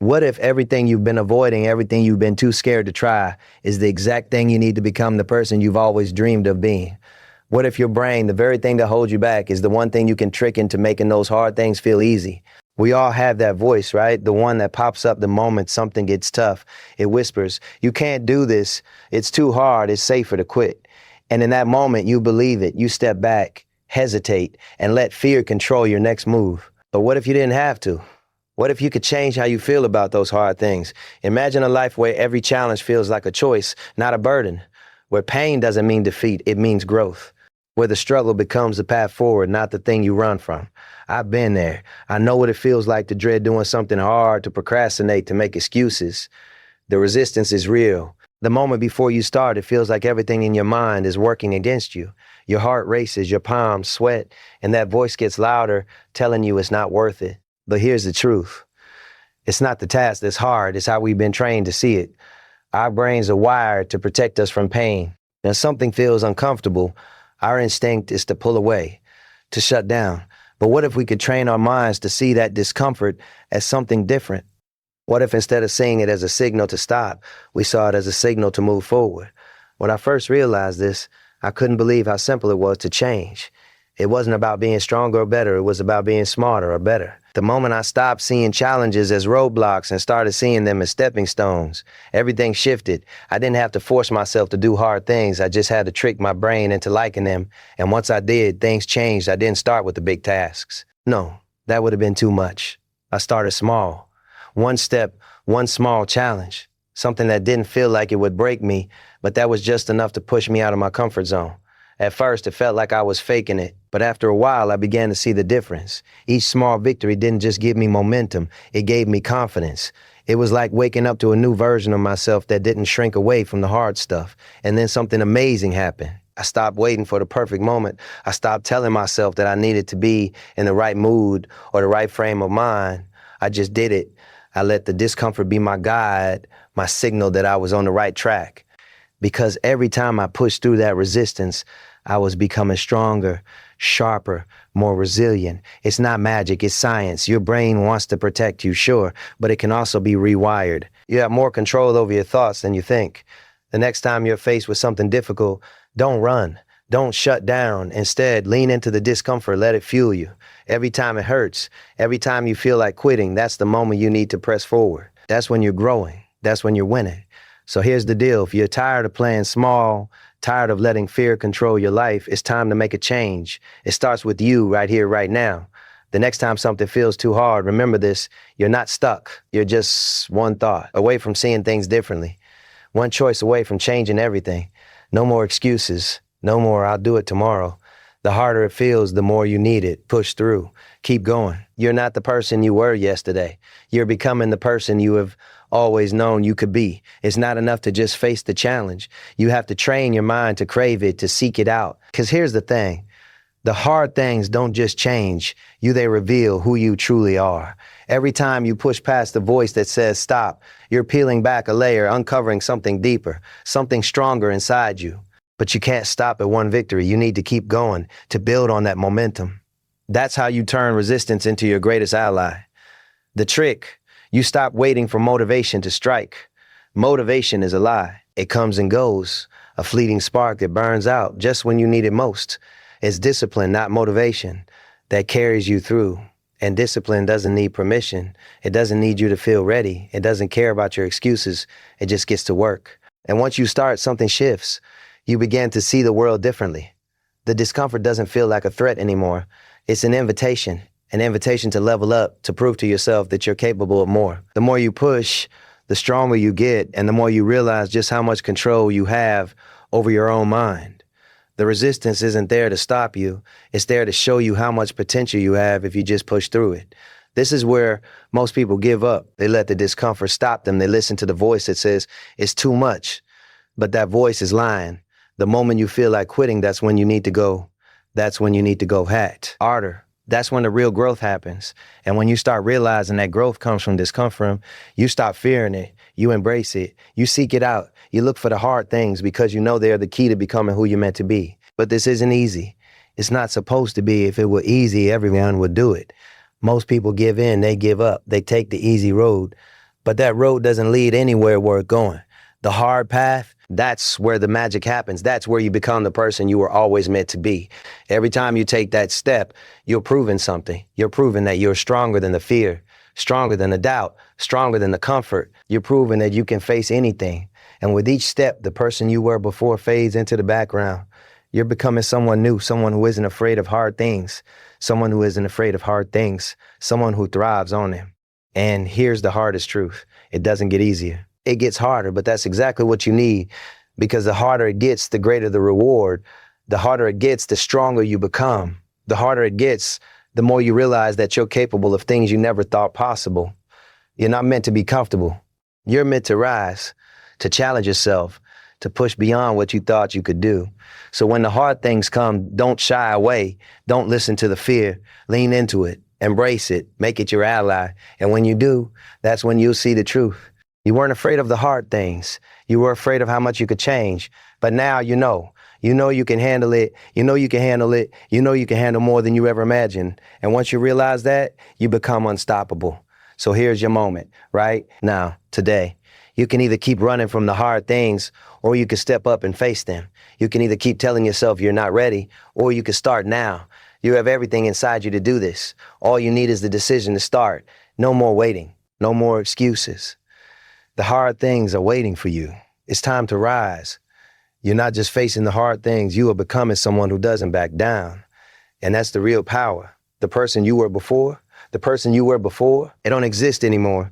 What if everything you've been avoiding, everything you've been too scared to try, is the exact thing you need to become the person you've always dreamed of being? What if your brain, the very thing that holds you back, is the one thing you can trick into making those hard things feel easy? We all have that voice, right? The one that pops up the moment something gets tough. It whispers, "You can't do this. It's too hard. It's safer to quit." And in that moment, you believe it. You step back, hesitate, and let fear control your next move. But what if you didn't have to? What if you could change how you feel about those hard things? Imagine a life where every challenge feels like a choice, not a burden. Where pain doesn't mean defeat, it means growth. Where the struggle becomes the path forward, not the thing you run from. I've been there. I know what it feels like to dread doing something hard, to procrastinate, to make excuses. The resistance is real. The moment before you start, it feels like everything in your mind is working against you. Your heart races, your palms sweat, and that voice gets louder, telling you it's not worth it. But here's the truth. It's not the task that's hard, it's how we've been trained to see it. Our brains are wired to protect us from pain. Now, something feels uncomfortable, our instinct is to pull away, to shut down. But what if we could train our minds to see that discomfort as something different? What if instead of seeing it as a signal to stop, we saw it as a signal to move forward? When I first realized this, I couldn't believe how simple it was to change. It wasn't about being stronger or better, it was about being smarter or better. The moment I stopped seeing challenges as roadblocks and started seeing them as stepping stones, everything shifted. I didn't have to force myself to do hard things, I just had to trick my brain into liking them. And once I did, things changed. I didn't start with the big tasks. No, that would have been too much. I started small. One step, one small challenge. Something that didn't feel like it would break me, but that was just enough to push me out of my comfort zone. At first, it felt like I was faking it, but after a while, I began to see the difference. Each small victory didn't just give me momentum, it gave me confidence. It was like waking up to a new version of myself that didn't shrink away from the hard stuff. And then something amazing happened. I stopped waiting for the perfect moment. I stopped telling myself that I needed to be in the right mood or the right frame of mind. I just did it. I let the discomfort be my guide, my signal that I was on the right track. Because every time I pushed through that resistance, I was becoming stronger, sharper, more resilient. It's not magic, it's science. Your brain wants to protect you, sure, but it can also be rewired. You have more control over your thoughts than you think. The next time you're faced with something difficult, don't run. Don't shut down. Instead, lean into the discomfort, let it fuel you. Every time it hurts, every time you feel like quitting, that's the moment you need to press forward. That's when you're growing. That's when you're winning. So here's the deal. If you're tired of playing small, tired of letting fear control your life, it's time to make a change. It starts with you right here, right now. The next time something feels too hard, remember this, you're not stuck. You're just one thought away from seeing things differently. One choice away from changing everything. No more excuses. No more, I'll do it tomorrow. The harder it feels, the more you need it. Push through. Keep going. You're not the person you were yesterday. You're becoming the person you have always known you could be. It's not enough to just face the challenge. You have to train your mind to crave it, to seek it out. Because here's the thing. The hard things don't just change you, they reveal who you truly are. Every time you push past the voice that says stop, you're peeling back a layer, uncovering something deeper, something stronger inside you. But you can't stop at one victory. You need to keep going to build on that momentum. That's how you turn resistance into your greatest ally. The trick, you stop waiting for motivation to strike. Motivation is a lie. It comes and goes, a fleeting spark that burns out just when you need it most. It's discipline, not motivation, that carries you through. And discipline doesn't need permission. It doesn't need you to feel ready. It doesn't care about your excuses. It just gets to work. And once you start, something shifts. You begin to see the world differently. The discomfort doesn't feel like a threat anymore. It's an invitation to level up, to prove to yourself that you're capable of more. The more you push, the stronger you get, and the more you realize just how much control you have over your own mind. The resistance isn't there to stop you. It's there to show you how much potential you have if you just push through it. This is where most people give up. They let the discomfort stop them. They listen to the voice that says, it's too much. But that voice is lying. The moment you feel like quitting, that's when you need to go. That's when you need to go harder. That's when the real growth happens. And when you start realizing that growth comes from discomfort, you stop fearing it. You embrace it. You seek it out. You look for the hard things because you know they're the key to becoming who you're meant to be. But this isn't easy. It's not supposed to be. If it were easy, everyone would do it. Most people give in. They give up. They take the easy road. But that road doesn't lead anywhere worth going. The hard path, that's where the magic happens. That's where you become the person you were always meant to be. Every time you take that step, you're proving something. You're proving that you're stronger than the fear, stronger than the doubt, stronger than the comfort. You're proving that you can face anything. And with each step, the person you were before fades into the background. You're becoming someone new, someone who isn't afraid of hard things, someone who isn't afraid of hard things, someone who thrives on them. And here's the hardest truth. It doesn't get easier. It gets harder, but that's exactly what you need, because the harder it gets, the greater the reward. The harder it gets, the stronger you become. The harder it gets, the more you realize that you're capable of things you never thought possible. You're not meant to be comfortable. You're meant to rise, to challenge yourself, to push beyond what you thought you could do. So when the hard things come, don't shy away. Don't listen to the fear. Lean into it. Embrace it. Make it your ally. And when you do, that's when you'll see the truth. You weren't afraid of the hard things. You were afraid of how much you could change. But now you know. You know you can handle it. You know you can handle it. You know you can handle more than you ever imagined. And once you realize that, you become unstoppable. So here's your moment, right? Now, today. You can either keep running from the hard things, or you can step up and face them. You can either keep telling yourself you're not ready, or you can start now. You have everything inside you to do this. All you need is the decision to start. No more waiting. No more excuses. The hard things are waiting for you. It's time to rise. You're not just facing the hard things. You are becoming someone who doesn't back down. And that's the real power. The person you were before, it don't exist anymore.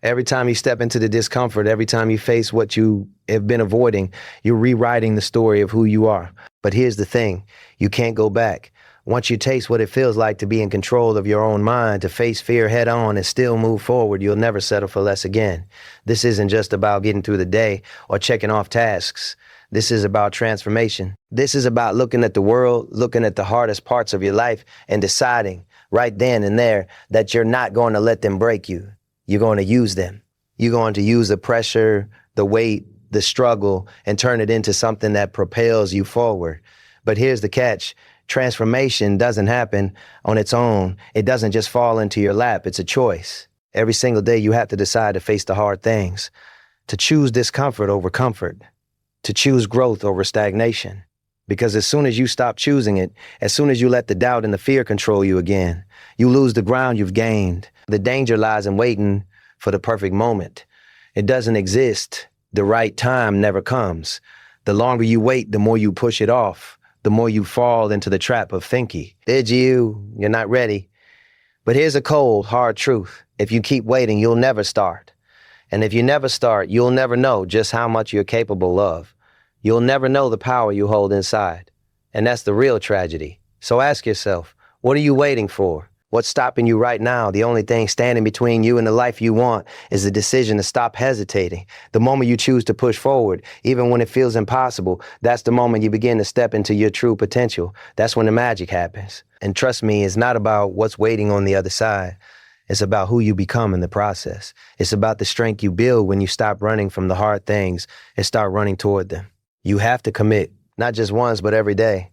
Every time you step into the discomfort, every time you face what you have been avoiding, you're rewriting the story of who you are. But here's the thing, you can't go back. Once you taste what it feels like to be in control of your own mind, to face fear head on and still move forward, you'll never settle for less again. This isn't just about getting through the day or checking off tasks. This is about transformation. This is about looking at the world, looking at the hardest parts of your life and deciding right then and there that you're not going to let them break you. You're going to use them. You're going to use the pressure, the weight, the struggle, and turn it into something that propels you forward. But here's the catch. Transformation doesn't happen on its own. It doesn't just fall into your lap. It's a choice. Every single day you have to decide to face the hard things, to choose discomfort over comfort, to choose growth over stagnation. Because as soon as you stop choosing it, as soon as you let the doubt and the fear control you again, you lose the ground you've gained. The danger lies in waiting for the perfect moment. It doesn't exist. The right time never comes. The longer you wait, the more you push it off, the more you fall into the trap of thinking. You're not ready. But here's a cold, hard truth. If you keep waiting, you'll never start. And if you never start, you'll never know just how much you're capable of. You'll never know the power you hold inside. And that's the real tragedy. So ask yourself, what are you waiting for? What's stopping you right now? The only thing standing between you and the life you want is the decision to stop hesitating. The moment you choose to push forward, even when it feels impossible, that's the moment you begin to step into your true potential. That's when the magic happens. And trust me, it's not about what's waiting on the other side. It's about who you become in the process. It's about the strength you build when you stop running from the hard things and start running toward them. You have to commit, not just once, but every day.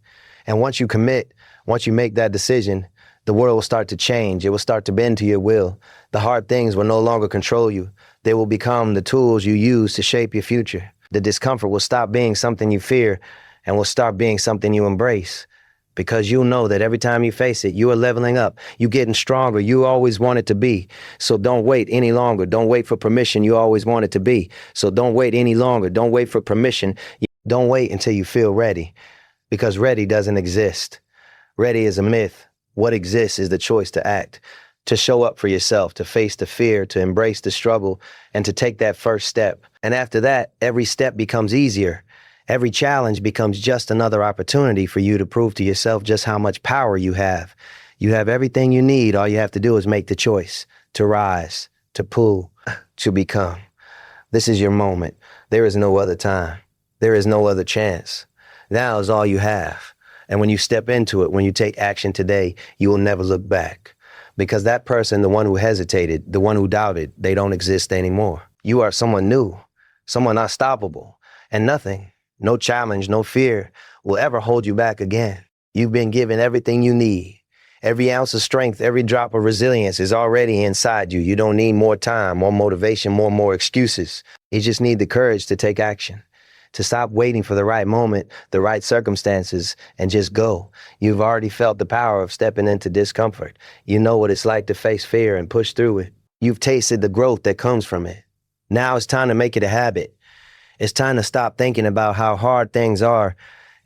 And once you commit, once you make that decision, the world will start to change. It will start to bend to your will. The hard things will no longer control you. They will become the tools you use to shape your future. The discomfort will stop being something you fear and will start being something you embrace. Because you'll know that every time you face it, you are leveling up. You're getting stronger. You always wanted to be. So don't wait any longer. Don't wait for permission. You always wanted to be. So don't wait any longer. Don't wait for permission. Don't wait until you feel ready. Because ready doesn't exist. Ready is a myth. What exists is the choice to act, to show up for yourself, to face the fear, to embrace the struggle, and to take that first step. And after that, every step becomes easier. Every challenge becomes just another opportunity for you to prove to yourself just how much power you have. You have everything you need. All you have to do is make the choice to rise, to pull, to become. This is your moment. There is no other time. There is no other chance. Now is all you have. And when you step into it, when you take action today, you will never look back. Because that person, the one who hesitated, the one who doubted, they don't exist anymore. You are someone new, someone unstoppable, and nothing, no challenge, no fear will ever hold you back again. You've been given everything you need, Every ounce of strength, every drop of resilience is already inside you. You don't need more time, more motivation, more excuses. You just need the courage to take action, to stop waiting for the right moment, the right circumstances, and just go. You've already felt the power of stepping into discomfort. You know what it's like to face fear and push through it. You've tasted the growth that comes from it. Now it's time to make it a habit. It's time to stop thinking about how hard things are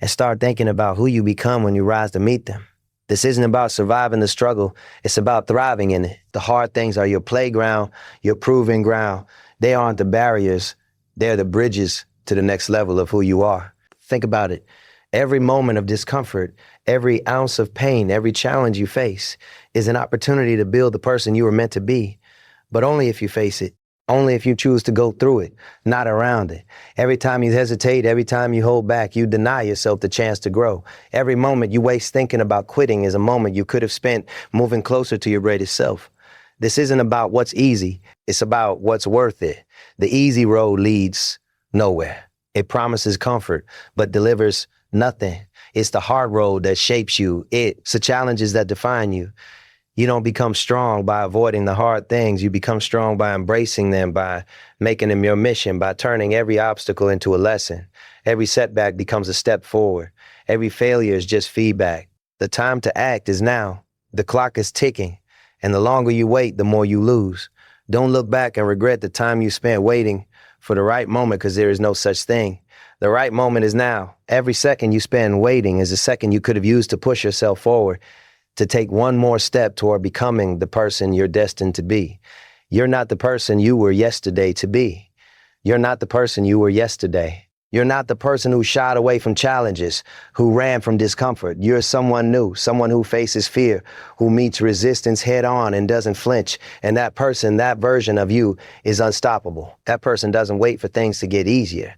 and start thinking about who you become when you rise to meet them. This isn't about surviving the struggle. It's about thriving in it. The hard things are your playground, your proving ground. They aren't the barriers. They're the bridges to the next level of who you are. Think about it. Every moment of discomfort, every ounce of pain, every challenge you face is an opportunity to build the person you were meant to be. But only if you face it. Only if you choose to go through it, not around it. Every time you hesitate, every time you hold back, you deny yourself the chance to grow. Every moment you waste thinking about quitting is a moment you could have spent moving closer to your greatest self. This isn't about what's easy. It's about what's worth it. The easy road leads nowhere. It promises comfort, but delivers nothing. It's the hard road that shapes you. It's the challenges that define you. You don't become strong by avoiding the hard things. You become strong by embracing them, by making them your mission, by turning every obstacle into a lesson. Every setback becomes a step forward. Every failure is just feedback. The time to act is now. The clock is ticking, and the longer you wait, the more you lose. Don't look back and regret the time you spent waiting for the right moment, because there is no such thing. The right moment is now. Every second you spend waiting is a second you could have used to push yourself forward, to take one more step toward becoming the person you're destined to be. You're not the person you were yesterday to be. You're not the person you were yesterday. You're not the person who shied away from challenges, who ran from discomfort. You're someone new, someone who faces fear, who meets resistance head on and doesn't flinch. And that person, that version of you is unstoppable. That person doesn't wait for things to get easier.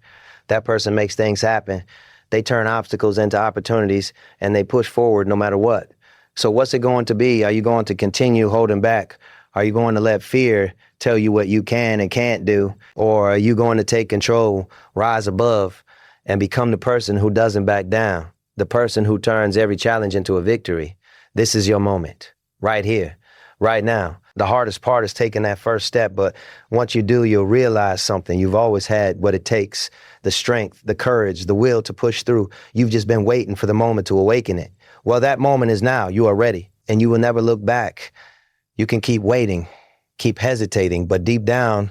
That person makes things happen. They turn obstacles into opportunities, and they push forward no matter what. So what's it going to be? Are you going to continue holding back? Are you going to let fear tell you what you can and can't do? Or are you going to take control, rise above, and become the person who doesn't back down, the person who turns every challenge into a victory? This is your moment, right here, right now. The hardest part is taking that first step, but once you do, you'll realize something. You've always had what it takes, the strength, the courage, the will to push through. You've just been waiting for the moment to awaken it. Well, that moment is now. You are ready, and you will never look back. You can keep waiting, keep hesitating, but deep down,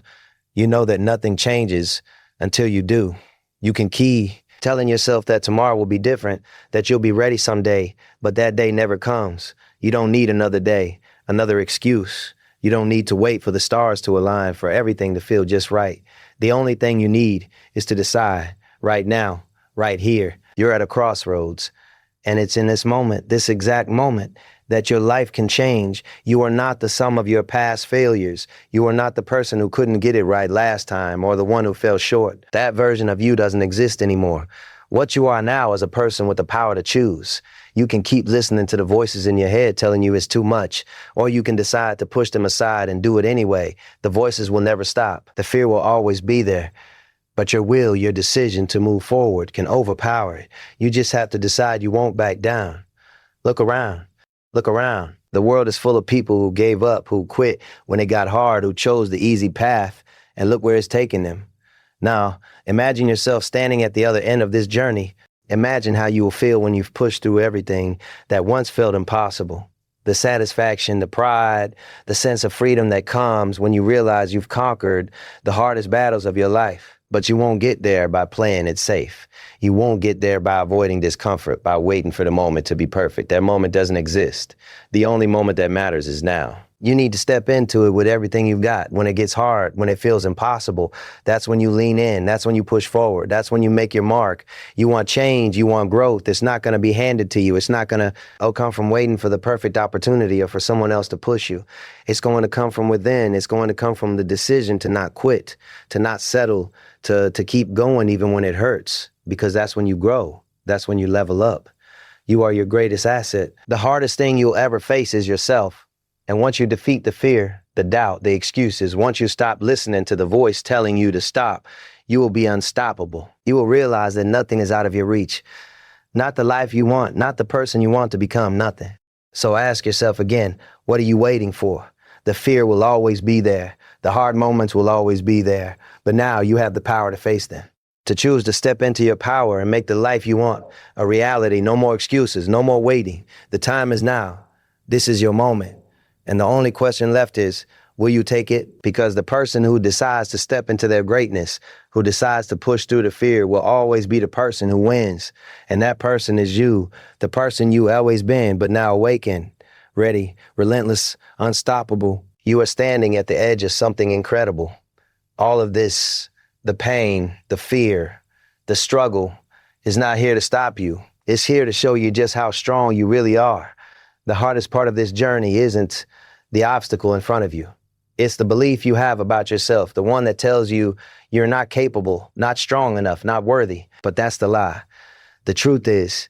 you know that nothing changes until you do. You can keep telling yourself that tomorrow will be different, that you'll be ready someday, but that day never comes. You don't need another day, another excuse. You don't need to wait for the stars to align, for everything to feel just right. The only thing you need is to decide right now, right here. You're at a crossroads. And it's in this moment, this exact moment, that your life can change. You are not the sum of your past failures. You are not the person who couldn't get it right last time or the one who fell short. That version of you doesn't exist anymore. What you are now is a person with the power to choose. You can keep listening to the voices in your head telling you it's too much, or you can decide to push them aside and do it anyway. The voices will never stop. The fear will always be there. But your will, your decision to move forward can overpower it. You just have to decide you won't back down. Look around. Look around. The world is full of people who gave up, who quit when it got hard, who chose the easy path, and look where it's taken them. Now, imagine yourself standing at the other end of this journey. Imagine how you will feel when you've pushed through everything that once felt impossible. The satisfaction, the pride, the sense of freedom that comes when you realize you've conquered the hardest battles of your life. But you won't get there by playing it safe. You won't get there by avoiding discomfort, by waiting for the moment to be perfect. That moment doesn't exist. The only moment that matters is now. You need to step into it with everything you've got. When it gets hard, when it feels impossible, that's when you lean in. That's when you push forward. That's when you make your mark. You want change. You want growth. It's not going to be handed to you. It's not going to come from waiting for the perfect opportunity or for someone else to push you. It's going to come from within. It's going to come from the decision to not quit, to not settle, to keep going even when it hurts, because that's when you grow. That's when you level up. You are your greatest asset. The hardest thing you'll ever face is yourself. And once you defeat the fear, the doubt, the excuses, once you stop listening to the voice telling you to stop, you will be unstoppable. You will realize that nothing is out of your reach. Not the life you want, not the person you want to become, nothing. So ask yourself again, what are you waiting for? The fear will always be there. The hard moments will always be there. But now you have the power to face them, to choose to step into your power and make the life you want a reality. No more excuses, no more waiting. The time is now. This is your moment. And the only question left is, will you take it? Because the person who decides to step into their greatness, who decides to push through the fear, will always be the person who wins. And that person is you, the person you always been, but now awakened, ready, relentless, unstoppable. You are standing at the edge of something incredible. All of this, the pain, the fear, the struggle, is not here to stop you. It's here to show you just how strong you really are. The hardest part of this journey isn't the obstacle in front of you. It's the belief you have about yourself, the one that tells you you're not capable, not strong enough, not worthy. But that's the lie. The truth is,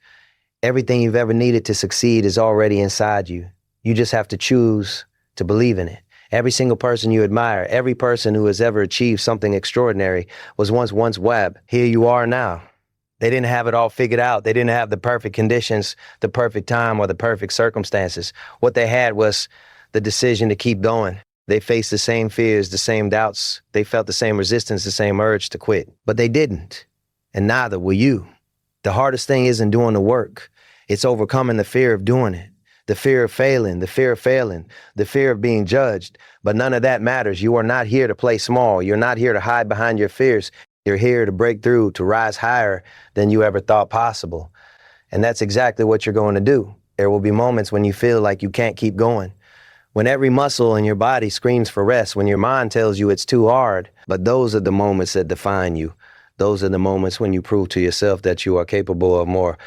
everything you've ever needed to succeed is already inside you. You just have to choose to believe in it. Every single person you admire, every person who has ever achieved something extraordinary was once Webb. Here you are now. They didn't have it all figured out. They didn't have the perfect conditions, the perfect time, or the perfect circumstances. What they had was the decision to keep going. They faced the same fears, the same doubts. They felt the same resistance, the same urge to quit. But they didn't, and neither will you. The hardest thing isn't doing the work. It's overcoming the fear of doing it. The fear of failing, the fear of being judged. But none of that matters. You are not here to play small. You're not here to hide behind your fears. You're here to break through, to rise higher than you ever thought possible. And that's exactly what you're going to do. There will be moments when you feel like you can't keep going, when every muscle in your body screams for rest, when your mind tells you it's too hard. But those are the moments that define you. Those are the moments when you prove to yourself that you are capable of more.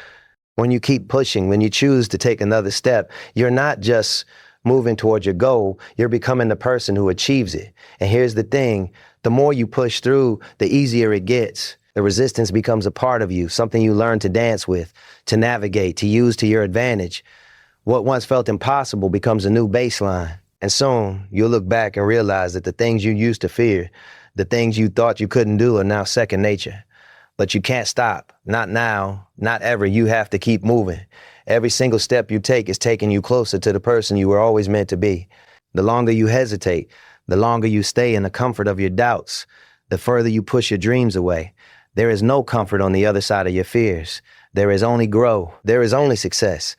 When you keep pushing, when you choose to take another step, you're not just moving towards your goal, you're becoming the person who achieves it. And here's the thing, the more you push through, the easier it gets. The resistance becomes a part of you, something you learn to dance with, to navigate, to use to your advantage. What once felt impossible becomes a new baseline. And soon you'll look back and realize that the things you used to fear, the things you thought you couldn't do, are now second nature. But you can't stop. Not now, not ever. You have to keep moving. Every single step you take is taking you closer to the person you were always meant to be. The longer you hesitate, the longer you stay in the comfort of your doubts, the further you push your dreams away. There is no comfort on the other side of your fears. There is only growth. There is only success.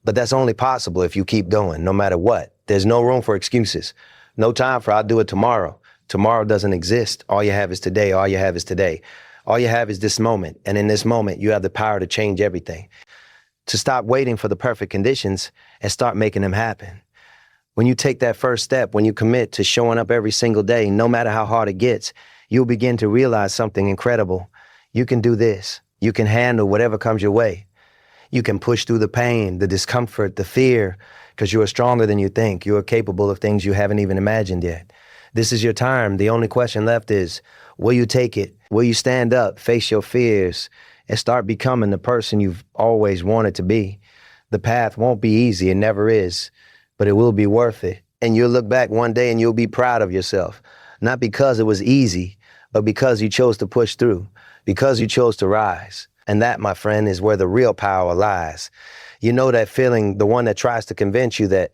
But that's only possible if you keep going, no matter what. There's no room for excuses. No time for I'll do it tomorrow. Tomorrow doesn't exist. All you have is today. All you have is today. All you have is this moment. And in this moment, you have the power to change everything. To stop waiting for the perfect conditions and start making them happen. When you take that first step, when you commit to showing up every single day, no matter how hard it gets, you'll begin to realize something incredible. You can do this. You can handle whatever comes your way. You can push through the pain, the discomfort, the fear, because you are stronger than you think. You are capable of things you haven't even imagined yet. This is your time. The only question left is, will you take it? Will you stand up, face your fears, and start becoming the person you've always wanted to be? The path won't be easy. It never is, but it will be worth it. And you'll look back one day and you'll be proud of yourself, not because it was easy, but because you chose to push through, because you chose to rise. And that, my friend, is where the real power lies. You know that feeling, the one that tries to convince you that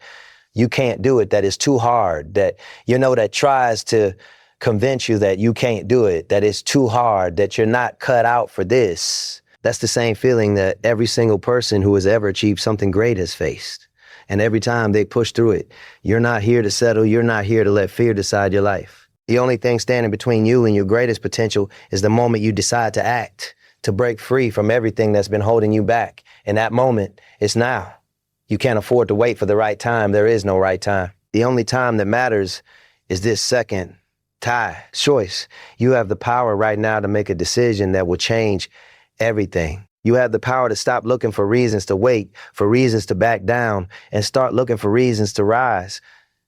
you can't do it, that it's too hard, that that tries to convince you that you can't do it, that it's too hard, that you're not cut out for this. That's the same feeling that every single person who has ever achieved something great has faced. And every time they push through it, you're not here to settle. You're not here to let fear decide your life. The only thing standing between you and your greatest potential is the moment you decide to act, to break free from everything that's been holding you back. And that moment is now. You can't afford to wait for the right time. There is no right time. The only time that matters is this second choice. You have the power right now to make a decision that will change everything. You have the power to stop looking for reasons to wait, for reasons to back down, and start looking for reasons to rise.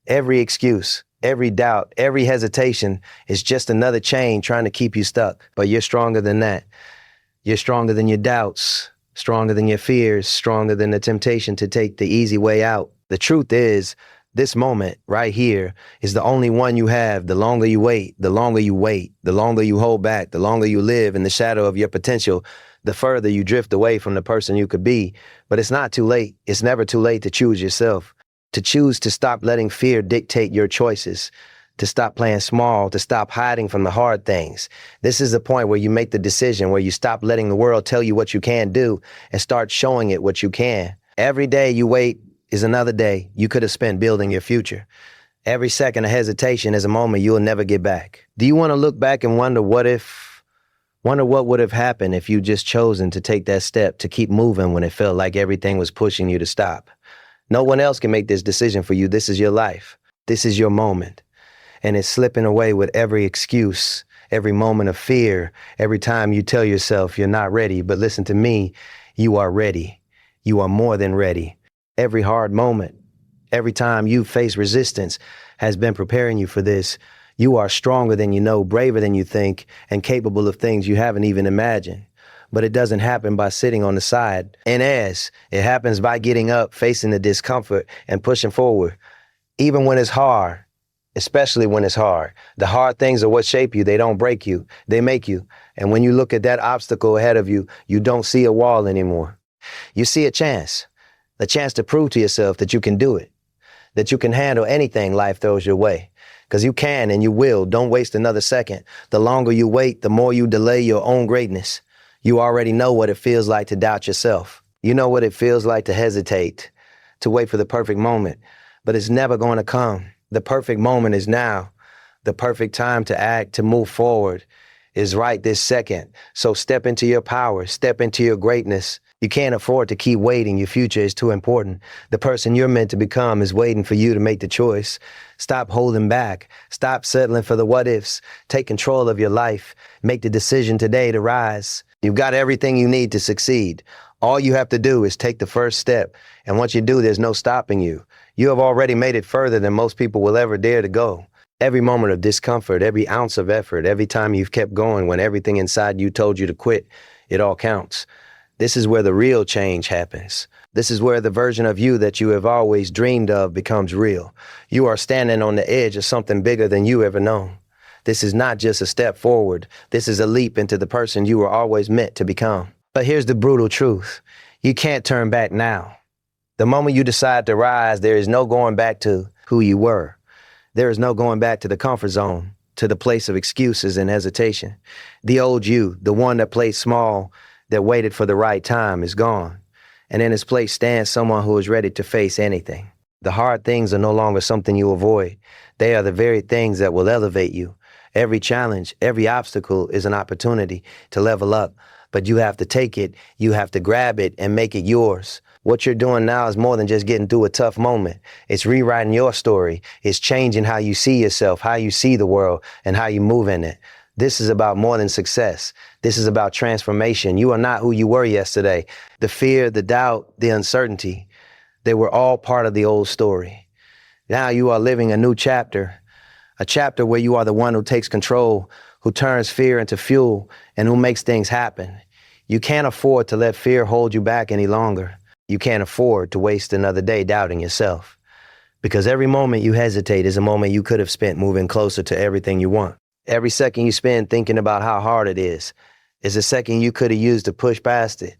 Every excuse, every doubt, every hesitation is just another chain trying to keep you stuck. But you're stronger than that. You're stronger than your doubts, stronger than your fears, stronger than the temptation to take the easy way out. The truth is, This moment right here is the only one you have. The longer you wait, the longer you wait, the longer you hold back, the longer you live in the shadow of your potential, the further you drift away from the person you could be. But it's not too late. It's never too late to choose yourself, to choose to stop letting fear dictate your choices, to stop playing small, to stop hiding from the hard things. This is the point where you make the decision, where you stop letting the world tell you what you can do and start showing it what you can. Every day you wait is another day you could have spent building your future. Every second of hesitation is a moment you'll never get back. Do you want to look back and wonder what would have happened if you just chosen to take that step, to keep moving when it felt like everything was pushing you to stop? No one else can make this decision for you. This is your life. This is your moment. And it's slipping away with every excuse, every moment of fear, every time you tell yourself you're not ready. But listen to me, you are ready. You are more than ready. Every hard moment, every time you face resistance has been preparing you for this. You are stronger than you know, braver than you think, and capable of things you haven't even imagined. But it doesn't happen by sitting on the side. And as it happens by getting up, facing the discomfort, and pushing forward. Even when it's hard, especially when it's hard. The hard things are what shape you. They don't break you. They make you. And when you look at that obstacle ahead of you, you don't see a wall anymore. You see a chance to prove to yourself that you can do it, that you can handle anything life throws your way. Because you can and you will. Don't waste another second. The longer you wait, the more you delay your own greatness. You already know what it feels like to doubt yourself. You know what it feels like to hesitate, to wait for the perfect moment. But it's never going to come. The perfect moment is now. The perfect time to act, to move forward is right this second. So step into your power, step into your greatness. You can't afford to keep waiting. Your future is too important. The person you're meant to become is waiting for you to make the choice. Stop holding back. Stop settling for the what ifs. Take control of your life. Make the decision today to rise. You've got everything you need to succeed. All you have to do is take the first step. And once you do, there's no stopping you. You have already made it further than most people will ever dare to go. Every moment of discomfort, every ounce of effort, every time you've kept going when everything inside you told you to quit, it all counts. This is where the real change happens. This is where the version of you that you have always dreamed of becomes real. You are standing on the edge of something bigger than you ever known. This is not just a step forward. This is a leap into the person you were always meant to become. But here's the brutal truth. You can't turn back now. The moment you decide to rise, there is no going back to who you were. There is no going back to the comfort zone, to the place of excuses and hesitation. The old you, the one that played small, that waited for the right time, is gone. And in its place stands someone who is ready to face anything. The hard things are no longer something you avoid. They are the very things that will elevate you. Every challenge, every obstacle is an opportunity to level up. But you have to take it, you have to grab it and make it yours. What you're doing now is more than just getting through a tough moment. It's rewriting your story. It's changing how you see yourself, how you see the world, and how you move in it. This is about more than success. This is about transformation. You are not who you were yesterday. The fear, the doubt, the uncertainty, they were all part of the old story. Now you are living a new chapter, a chapter where you are the one who takes control, who turns fear into fuel, and who makes things happen. You can't afford to let fear hold you back any longer. You can't afford to waste another day doubting yourself. Because every moment you hesitate is a moment you could have spent moving closer to everything you want. Every second you spend thinking about how hard it is a second you could have used to push past it.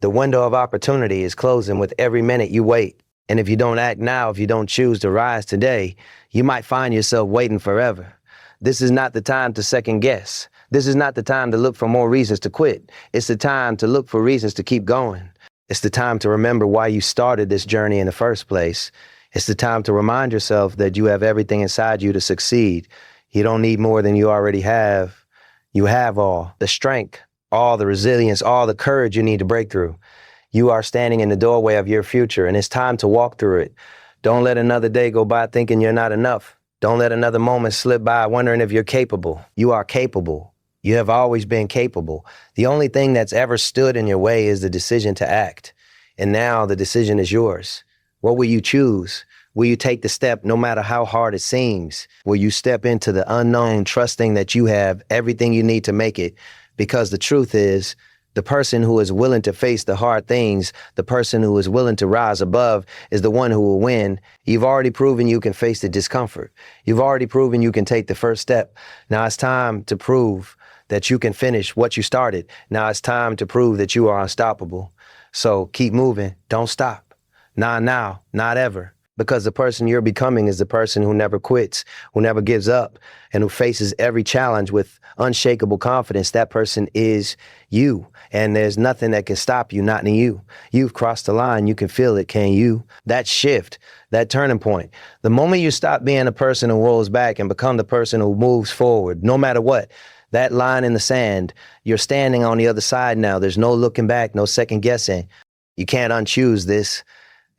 The window of opportunity is closing with every minute you wait. And if you don't act now, if you don't choose to rise today, you might find yourself waiting forever. This is not the time to second guess. This is not the time to look for more reasons to quit. It's the time to look for reasons to keep going. It's the time to remember why you started this journey in the first place. It's the time to remind yourself that you have everything inside you to succeed. You don't need more than you already have. You have all the strength, all the resilience, all the courage you need to break through. You are standing in the doorway of your future, and it's time to walk through it. Don't let another day go by thinking you're not enough. Don't let another moment slip by wondering if you're capable. You are capable. You have always been capable. The only thing that's ever stood in your way is the decision to act. And now the decision is yours. What will you choose? Will you take the step no matter how hard it seems? Will you step into the unknown, trusting that you have everything you need to make it? Because the truth is, The person who is willing to face the hard things, the person who is willing to rise above is the one who will win. You've already proven you can face the discomfort. You've already proven you can take the first step. Now it's time to prove that you can finish what you started. Now it's time to prove that you are unstoppable. So keep moving. Don't stop. Not now, not ever. Because the person you're becoming is the person who never quits, who never gives up, and who faces every challenge with unshakable confidence. That person is you, and there's nothing that can stop you, not in you. You've crossed the line. You can feel it, can you? That shift, that turning point. The moment you stop being a person who rolls back and become the person who moves forward, no matter what, that line in the sand, you're standing on the other side now. There's no looking back, no second guessing. You can't unchoose this.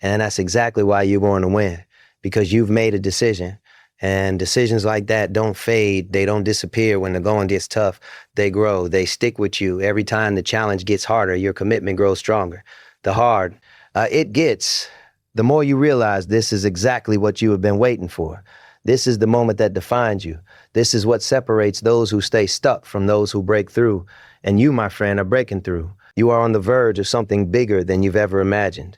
And that's exactly why you're going to win, because you've made a decision. And decisions like that don't fade. They don't disappear when the going gets tough. They grow. They stick with you. Every time the challenge gets harder, your commitment grows stronger. The hard it gets, the more you realize this is exactly what you have been waiting for. This is the moment that defines you. This is what separates those who stay stuck from those who break through. And you, my friend, are breaking through. You are on the verge of something bigger than you've ever imagined.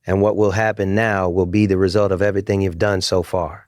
And what will happen now will be the result of everything you've done so far.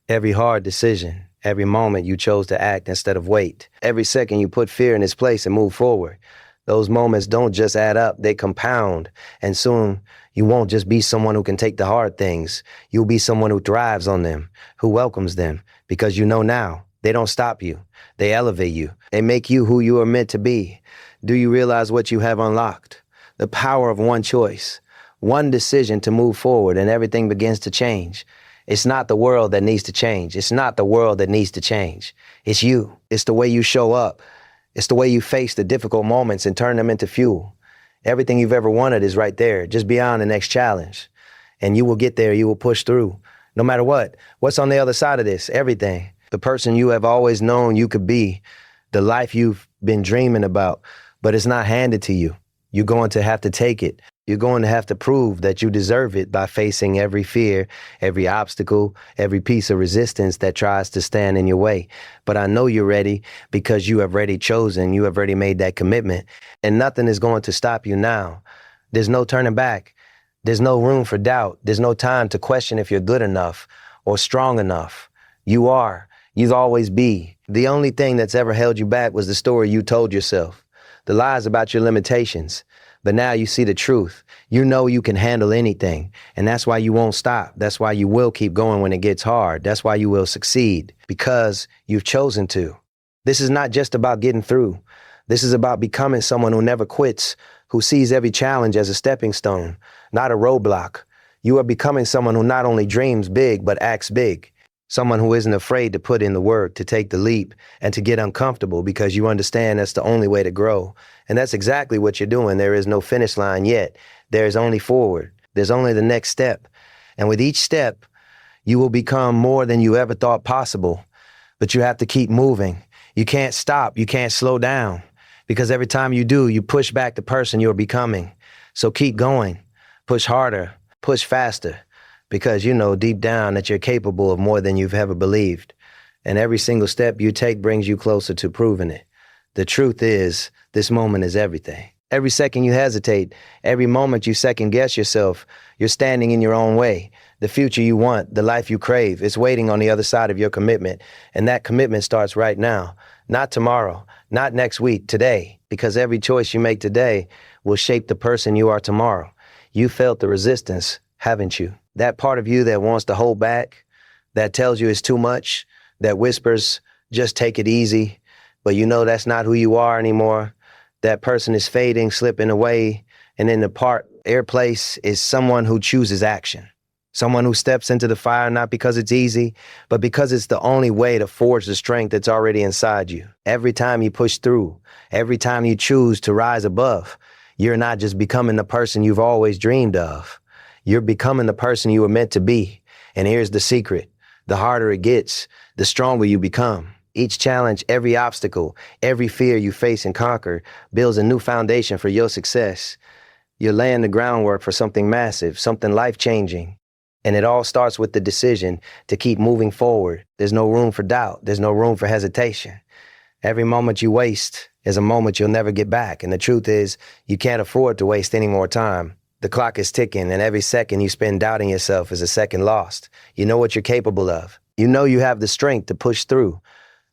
Every hard decision, every moment you chose to act instead of wait, every second you put fear in its place and move forward. Those moments don't just add up, they compound. And soon you won't just be someone who can take the hard things. You'll be someone who thrives on them, who welcomes them, because you know now they don't stop you. They elevate you. They make you who you are meant to be. Do you realize what you have unlocked? The power of one choice. One decision to move forward and everything begins to change. It's not the world that needs to change. It's not the world that needs to change. It's you. It's the way you show up. It's the way you face the difficult moments and turn them into fuel. Everything you've ever wanted is right there, just beyond the next challenge. And you will get there. You will push through. No matter what. What's on the other side of this? Everything. The person you have always known you could be. The life you've been dreaming about. But it's not handed to you. You're going to have to take it. You're going to have to prove that you deserve it by facing every fear, every obstacle, every piece of resistance that tries to stand in your way. But I know you're ready because you have already chosen, you have already made that commitment, and nothing is going to stop you now. There's no turning back. There's no room for doubt. There's no time to question if you're good enough or strong enough. You are. You'll always be. The only thing that's ever held you back was the story you told yourself, the lies about your limitations. But now you see the truth. You know you can handle anything. And that's why you won't stop. That's why you will keep going when it gets hard. That's why you will succeed, because you've chosen to. This is not just about getting through. This is about becoming someone who never quits, who sees every challenge as a stepping stone, not a roadblock. You are becoming someone who not only dreams big, but acts big. Someone who isn't afraid to put in the work, to take the leap, and to get uncomfortable because you understand that's the only way to grow. And that's exactly what you're doing. There is no finish line yet. There's only forward. There's only the next step. And with each step, you will become more than you ever thought possible. But you have to keep moving. You can't stop. You can't slow down. Because every time you do, you push back the person you're becoming. So keep going. Push harder. Push faster. Because you know deep down that you're capable of more than you've ever believed. And every single step you take brings you closer to proving it. The truth is, this moment is everything. Every second you hesitate, every moment you second guess yourself, you're standing in your own way. The future you want, the life you crave, is waiting on the other side of your commitment. And that commitment starts right now. Not tomorrow, not next week, today. Because every choice you make today will shape the person you are tomorrow. You felt the resistance, haven't you? That part of you that wants to hold back, that tells you it's too much, that whispers, just take it easy, but you know that's not who you are anymore. That person is fading, slipping away, and in their place is someone who chooses action. Someone who steps into the fire not because it's easy, but because it's the only way to forge the strength that's already inside you. Every time you push through, every time you choose to rise above, you're not just becoming the person you've always dreamed of. You're becoming the person you were meant to be. And here's the secret. The harder it gets, the stronger you become. Each challenge, every obstacle, every fear you face and conquer builds a new foundation for your success. You're laying the groundwork for something massive, something life-changing. And it all starts with the decision to keep moving forward. There's no room for doubt. There's no room for hesitation. Every moment you waste, is a moment you'll never get back. And the truth is, you can't afford to waste any more time. The clock is ticking, and every second you spend doubting yourself is a second lost. You know what you're capable of. You know you have the strength to push through.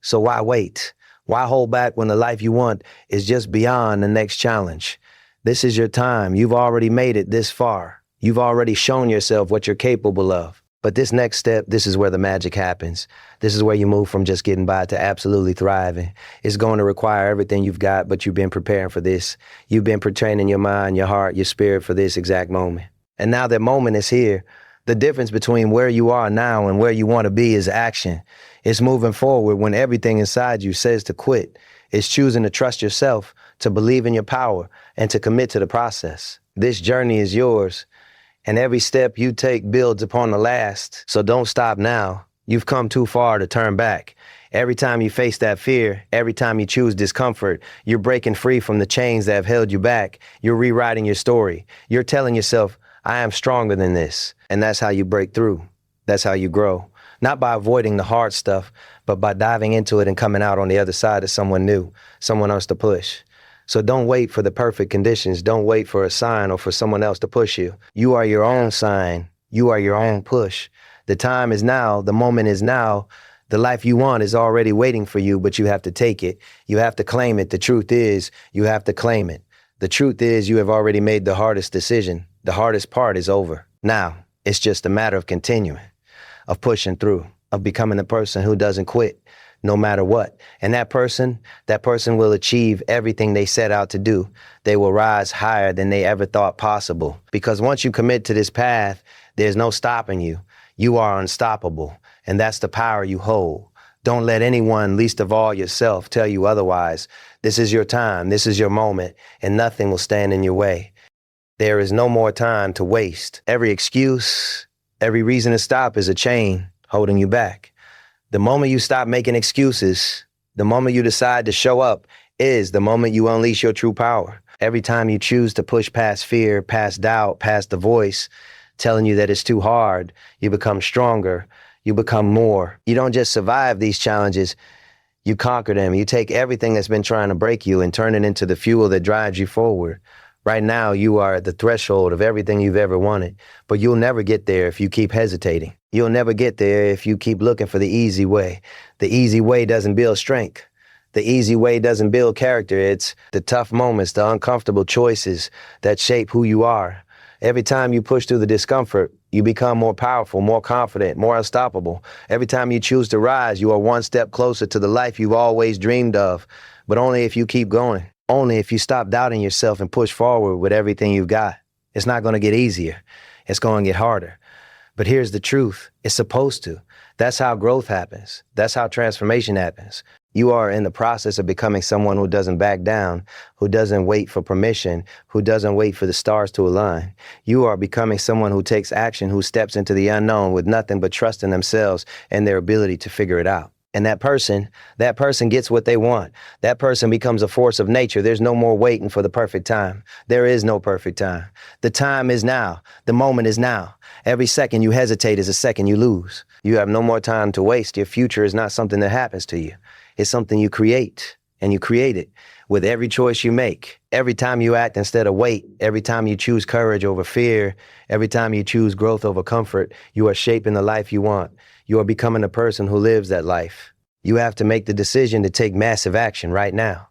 So why wait? Why hold back when the life you want is just beyond the next challenge? This is your time. You've already made it this far. You've already shown yourself what you're capable of. But this next step, this is where the magic happens. This is where you move from just getting by to absolutely thriving. It's going to require everything you've got, but you've been preparing for this. You've been training your mind, your heart, your spirit for this exact moment. And now that moment is here. The difference between where you are now and where you want to be is action. It's moving forward when everything inside you says to quit. It's choosing to trust yourself, to believe in your power, and to commit to the process. This journey is yours. And every step you take builds upon the last. So don't stop now. You've come too far to turn back. Every time you face that fear, every time you choose discomfort, you're breaking free from the chains that have held you back. You're rewriting your story. You're telling yourself, I am stronger than this. And that's how you break through. That's how you grow. Not by avoiding the hard stuff, but by diving into it and coming out on the other side as someone new, someone else to push. So don't wait for the perfect conditions. Don't wait for a sign or for someone else to push you. You are your own sign. You are your own push. The time is now. The moment is now. The life you want is already waiting for you, but you have to take it. You have to claim it. The truth is, you have to claim it. The truth is, you have already made the hardest decision. The hardest part is over. Now, it's just a matter of continuing, of pushing through, of becoming the person who doesn't quit, no matter what. And that person will achieve everything they set out to do. They will rise higher than they ever thought possible. Because once you commit to this path, there's no stopping you. You are unstoppable. And that's the power you hold. Don't let anyone, least of all yourself, tell you otherwise. This is your time. This is your moment. And nothing will stand in your way. There is no more time to waste. Every excuse, every reason to stop is a chain holding you back. The moment you stop making excuses, the moment you decide to show up is the moment you unleash your true power. Every time you choose to push past fear, past doubt, past the voice telling you that it's too hard, you become stronger, you become more. You don't just survive these challenges, you conquer them. You take everything that's been trying to break you and turn it into the fuel that drives you forward. Right now, you are at the threshold of everything you've ever wanted, but you'll never get there if you keep hesitating. You'll never get there if you keep looking for the easy way. The easy way doesn't build strength. The easy way doesn't build character. It's the tough moments, the uncomfortable choices that shape who you are. Every time you push through the discomfort, you become more powerful, more confident, more unstoppable. Every time you choose to rise, you are one step closer to the life you've always dreamed of, but only if you keep going. Only if you stop doubting yourself and push forward with everything you've got. It's not going to get easier. It's going to get harder. But here's the truth. It's supposed to. That's how growth happens. That's how transformation happens. You are in the process of becoming someone who doesn't back down, who doesn't wait for permission, who doesn't wait for the stars to align. You are becoming someone who takes action, who steps into the unknown with nothing but trust in themselves and their ability to figure it out. And that person gets what they want. That person becomes a force of nature. There's no more waiting for the perfect time. There is no perfect time. The time is now. The moment is now. Every second you hesitate is a second you lose. You have no more time to waste. Your future is not something that happens to you. It's something you create, and you create it with every choice you make. Every time you act instead of wait, every time you choose courage over fear, every time you choose growth over comfort, you are shaping the life you want. You are becoming the person who lives that life. You have to make the decision to take massive action right now.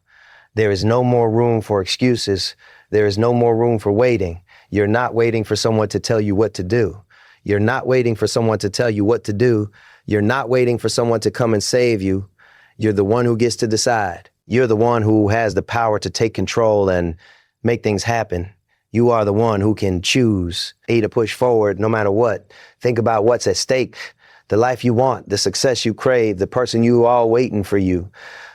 There is no more room for excuses. There is no more room for waiting. You're not waiting for someone to tell you what to do. You're not waiting for someone to tell you what to do. You're not waiting for someone to come and save you. You're the one who gets to decide. You're the one who has the power to take control and make things happen. You are the one who can choose to push forward no matter what. Think about what's at stake. The life you want, the success you crave, the person you are waiting for you.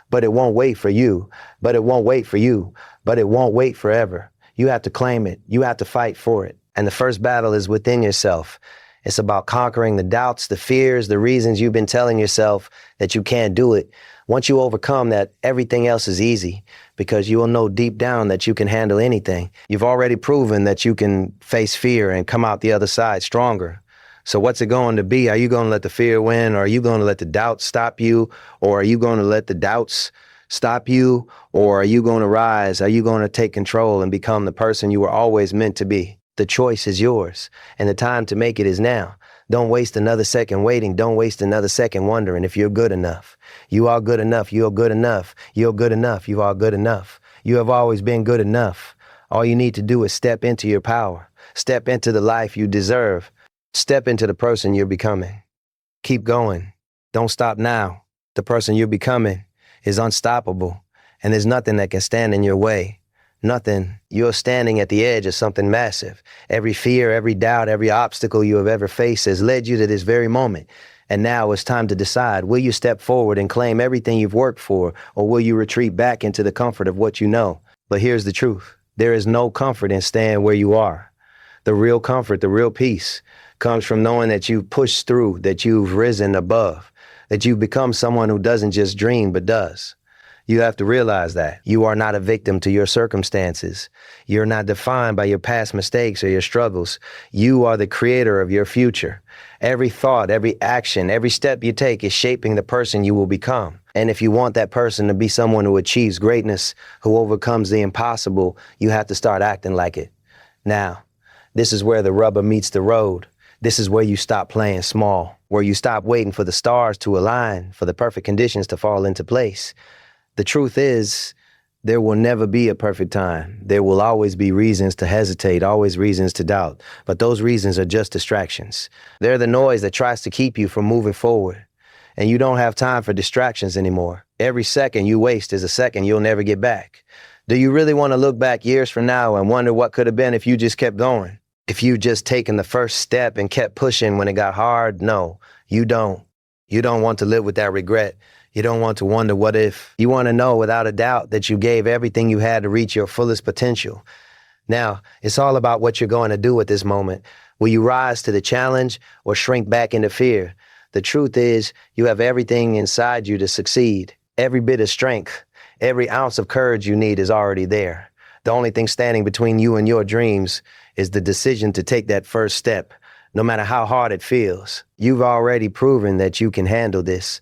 But it won't wait for you. But it won't wait for you. But it won't wait forever. You have to claim it. You have to fight for it. And the first battle is within yourself. It's about conquering the doubts, the fears, the reasons you've been telling yourself that you can't do it. Once you overcome that, everything else is easy because you will know deep down that you can handle anything. You've already proven that you can face fear and come out the other side stronger. So what's it going to be? Are you going to let the fear win, or are you going to let the doubts stop you, or are you going to let the doubts stop you, or are you going to rise? Are you going to take control and become the person you were always meant to be? The choice is yours, and the time to make it is now. Don't waste another second waiting. Don't waste another second wondering if you're good enough. You are good enough. You're good enough. You're good enough. You are good enough. You have always been good enough. All you need to do is step into your power. Step into the life you deserve. Step into the person you're becoming. Keep going. Don't stop now. The person you're becoming is unstoppable, and there's nothing that can stand in your way. Nothing. You're standing at the edge of something massive. Every fear, every doubt, every obstacle you have ever faced has led you to this very moment. And now it's time to decide, will you step forward and claim everything you've worked for, or will you retreat back into the comfort of what you know? But here's the truth. There is no comfort in staying where you are. The real comfort, the real peace comes from knowing that you've pushed through, that you've risen above, that you've become someone who doesn't just dream, but does. You have to realize that you are not a victim to your circumstances. You're not defined by your past mistakes or your struggles. You are the creator of your future. Every thought, every action, every step you take is shaping the person you will become. And if you want that person to be someone who achieves greatness, who overcomes the impossible, you have to start acting like it. Now, this is where the rubber meets the road. This is where you stop playing small, where you stop waiting for the stars to align, for the perfect conditions to fall into place. The truth is, there will never be a perfect time. There will always be reasons to hesitate, always reasons to doubt. But those reasons are just distractions. They're the noise that tries to keep you from moving forward. And you don't have time for distractions anymore. Every second you waste is a second you'll never get back. Do you really want to look back years from now and wonder what could have been if you just kept going? If you just taken the first step and kept pushing when it got hard? No, you don't. You don't want to live with that regret. You don't want to wonder what if. You want to know without a doubt that you gave everything you had to reach your fullest potential. Now, it's all about what you're going to do at this moment. Will you rise to the challenge or shrink back into fear? The truth is, you have everything inside you to succeed. Every bit of strength, every ounce of courage you need is already there. The only thing standing between you and your dreams is the decision to take that first step, no matter how hard it feels. You've already proven that you can handle this.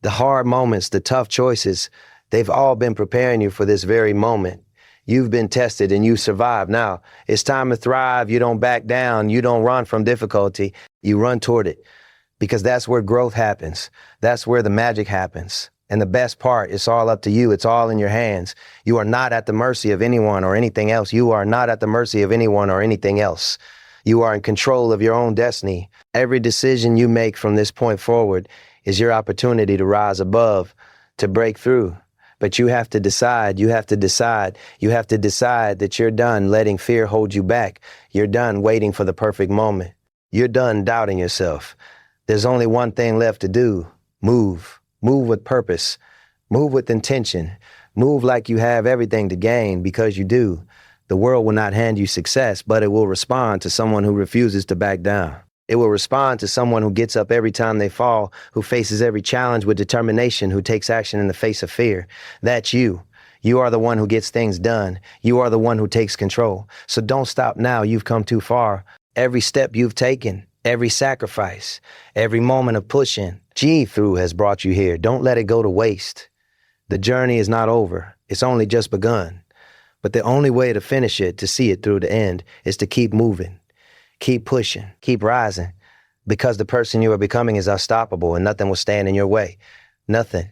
The hard moments, the tough choices, they've all been preparing you for this very moment. You've been tested and you survived. Now, it's time to thrive. You don't back down. You don't run from difficulty. You run toward it, because that's where growth happens. That's where the magic happens. And the best part, it's all up to you. It's all in your hands. You are not at the mercy of anyone or anything else. You are not at the mercy of anyone or anything else. You are in control of your own destiny. Every decision you make from this point forward is your opportunity to rise above, to break through. But you have to decide, you have to decide that you're done letting fear hold you back. You're done waiting for the perfect moment. You're done doubting yourself. There's only one thing left to do. Move. Move with purpose. Move with intention. Move like you have everything to gain, because you do. The world will not hand you success, but it will respond to someone who refuses to back down. It will respond to someone who gets up every time they fall, who faces every challenge with determination, who takes action in the face of fear. That's you. You are the one who gets things done. You are the one who takes control. So don't stop now. You've come too far. Every step you've taken, every sacrifice, every moment of pushing, through has brought you here. Don't let it go to waste. The journey is not over. It's only just begun. But the only way to finish it, to see it through the end, is to keep moving. Keep pushing, keep rising, because the person you are becoming is unstoppable and nothing will stand in your way. Nothing.